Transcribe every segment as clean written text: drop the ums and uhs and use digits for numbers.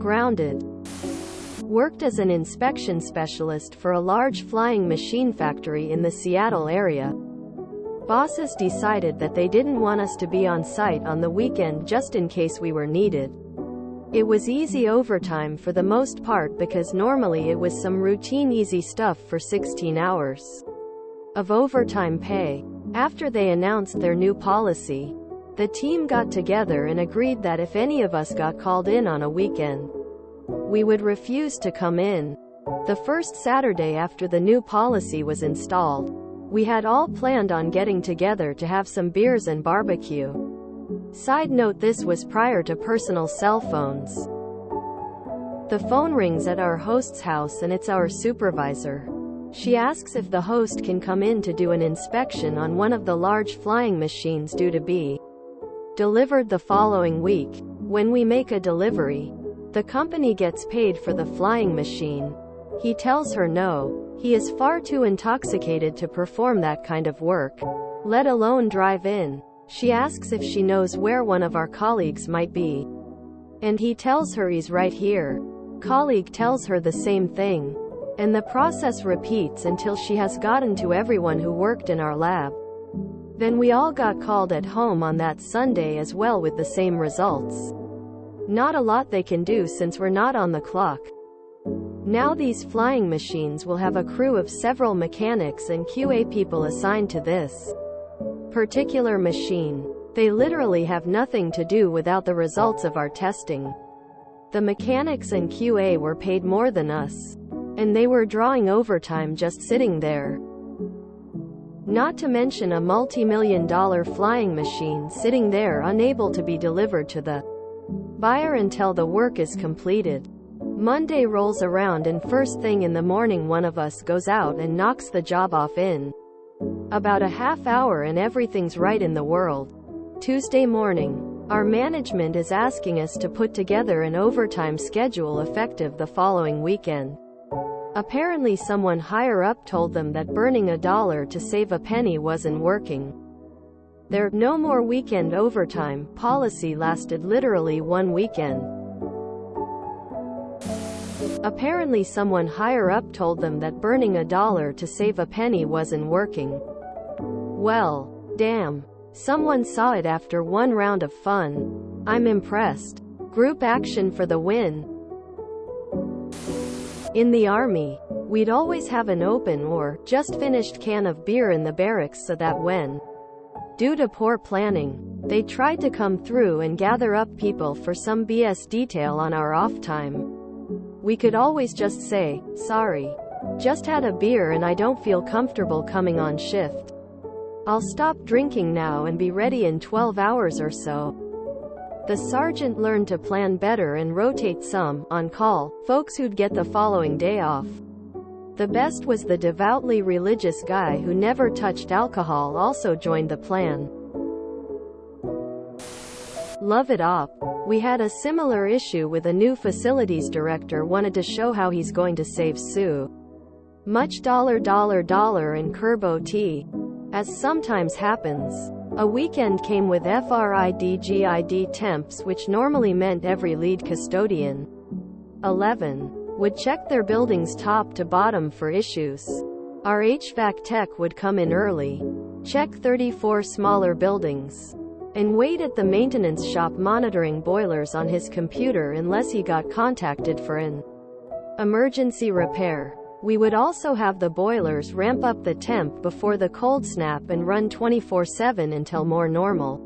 grounded. Worked as an inspection specialist for a large flying machine factory in the Seattle area. Bosses decided that they didn't want us to be on site on the weekend just in case we were needed. It was easy overtime for the most part because normally it was some routine easy stuff for 16 hours of overtime pay. After they announced their new policy, the team got together and agreed that if any of us got called in on a weekend, we would refuse to come in. The first Saturday after the new policy was installed, we had all planned on getting together to have some beers and barbecue. Side note, this was prior to personal cell phones. The phone rings at our host's house and it's our supervisor. She asks if the host can come in to do an inspection on one of the large flying machines due to be delivered the following week. When we make a delivery, the company gets paid for the flying machine. He tells her no, he is far too intoxicated to perform that kind of work, let alone drive in. She asks if she knows where one of our colleagues might be, and he tells her he's right here. Colleague tells her the same thing, and the process repeats until she has gotten to everyone who worked in our lab. Then we all got called at home on that Sunday as well with the same results. Not a lot they can do since we're not on the clock. Now these flying machines will have a crew of several mechanics and QA people assigned to this particular machine. They literally have nothing to do without the results of our testing. The mechanics and QA were paid more than us, and they were drawing overtime just sitting there. Not to mention a multi-million-dollar flying machine sitting there unable to be delivered to the buyer until the work is completed. Monday rolls around and first thing in the morning one of us goes out and knocks the job off in about a half hour and everything's right in the world. Tuesday morning, our management is asking us to put together an overtime schedule effective the following weekend. Apparently someone higher up told them that burning $1 to save a penny wasn't working. Their "no more weekend overtime" policy lasted literally one weekend. Apparently someone higher up told them that burning $1 to save a penny wasn't working. Well, damn. Someone saw it after one round of fun. I'm impressed. Group action for the win. In the army, we'd always have an open or just finished can of beer in the barracks so that when, due to poor planning, they tried to come through and gather up people for some BS detail on our off time, we could always just say, "Sorry. Just had a beer and I don't feel comfortable coming on shift. I'll stop drinking now and be ready in 12 hours or so." The sergeant learned to plan better and rotate some on-call folks who'd get the following day off. The best was the devoutly religious guy who never touched alcohol also joined the plan. Love it op. We had a similar issue with a new facilities director wanted to show how he's going to save so much $, and curb OT. As sometimes happens, a weekend came with FRIDGID temps, which normally meant every lead custodian 11 would check their buildings top to bottom for issues. Our HVAC tech would come in early, check 34 smaller buildings, and wait at the maintenance shop monitoring boilers on his computer unless he got contacted for an emergency repair. We would also have the boilers ramp up the temp before the cold snap and run 24/7 until more normal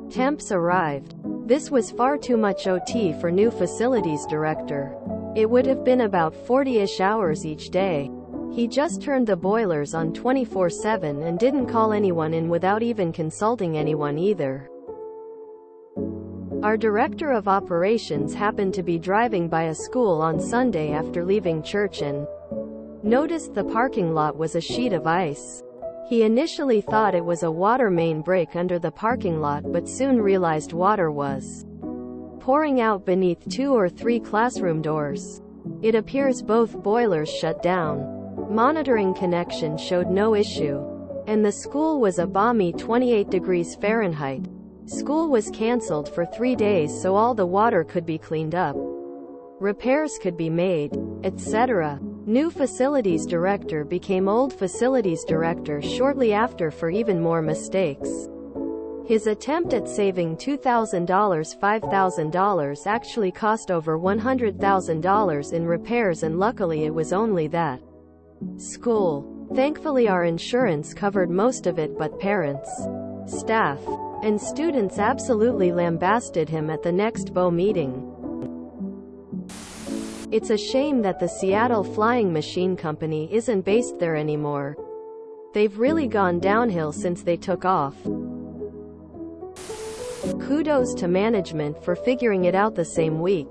temps arrived. This was far too much OT for new facilities director. It would have been about 40-ish hours each day. He just turned the boilers on 24/7 and didn't call anyone in without even consulting anyone either. Our director of operations happened to be driving by a school on Sunday after leaving church and noticed the parking lot was a sheet of ice. He initially thought it was a water main break under the parking lot but soon realized water was pouring out beneath 2 or 3 classroom doors. It appears both boilers shut down. Monitoring connection showed no issue, and the school was a balmy 28 degrees Fahrenheit. School was cancelled for 3 days so all the water could be cleaned up. repairs could be made, etc. New facilities director became old facilities director shortly after for even more mistakes. His attempt at saving $2,000, $5,000 actually cost over $100,000 in repairs, and luckily it was only that. School. Thankfully our insurance covered most of it, but parents, staff, and students absolutely lambasted him at the next BO meeting. It's a shame that the Seattle Flying Machine Company isn't based there anymore. They've really gone downhill since they took off. Kudos to management for figuring it out the same week.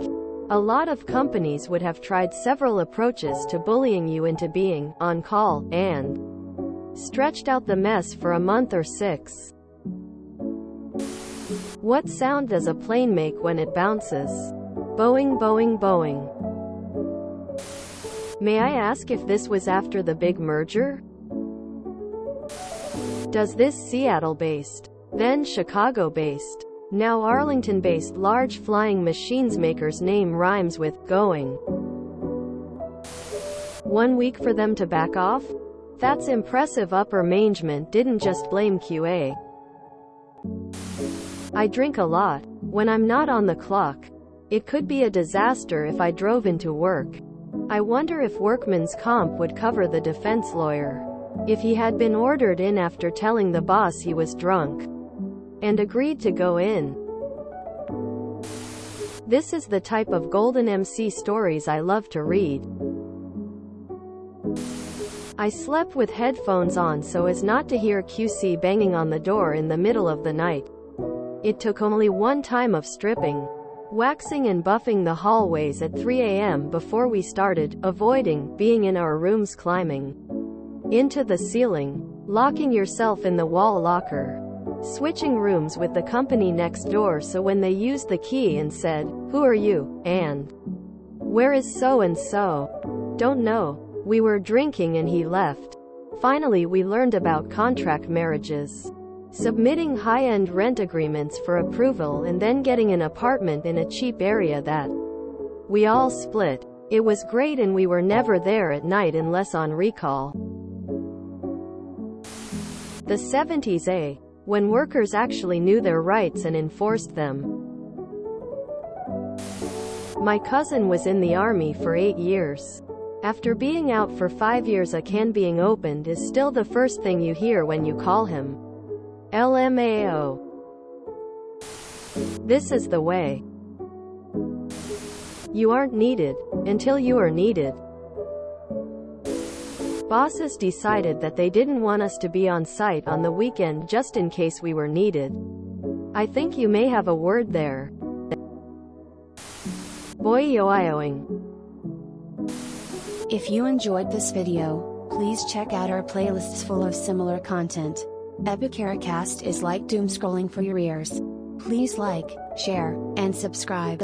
A lot of companies would have tried several approaches to bullying you into being on call, and stretched out the mess for a month or 6. What sound does a plane make when it bounces? Boeing, Boeing, Boeing. May I ask if this was after the big merger? Does this Seattle-based, then Chicago-based, now Arlington-based large flying machines maker's name rhymes with going? 1 week for them to back off? That's impressive. Upper management didn't just blame QA. I drink a lot when I'm not on the clock. It could be a disaster if I drove into work. I wonder if workman's comp would cover the defense lawyer if he had been ordered in after telling the boss he was drunk and agreed to go in. This is the type of golden MC stories I love to read. I slept with headphones on so as not to hear QC banging on the door in the middle of the night. It took only one time of stripping, waxing and buffing the hallways at 3 a.m. before we started avoiding being in our rooms, climbing into the ceiling, locking yourself in the wall locker, switching rooms with the company next door so when they used the key and said, "Who are you?" and "Where is so-and-so?" "Don't know. We were drinking and he left." Finally we learned about contract marriages, submitting high-end rent agreements for approval, and then getting an apartment in a cheap area that we all split. It was great, and we were never there at night unless on recall. The 70s, when workers actually knew their rights and enforced them. My cousin was in the army for 8 years. After being out for 5 years, a can being opened is still the first thing you hear when you call him. LMAO. This is the way. You aren't needed until you are needed. Bosses decided that they didn't want us to be on site on the weekend just in case we were needed. I think you may have a word there. Boy-yo-ioing. If you enjoyed this video, please check out our playlists full of similar content. Epicaricast is like doom scrolling for your ears. Please like, share, and subscribe.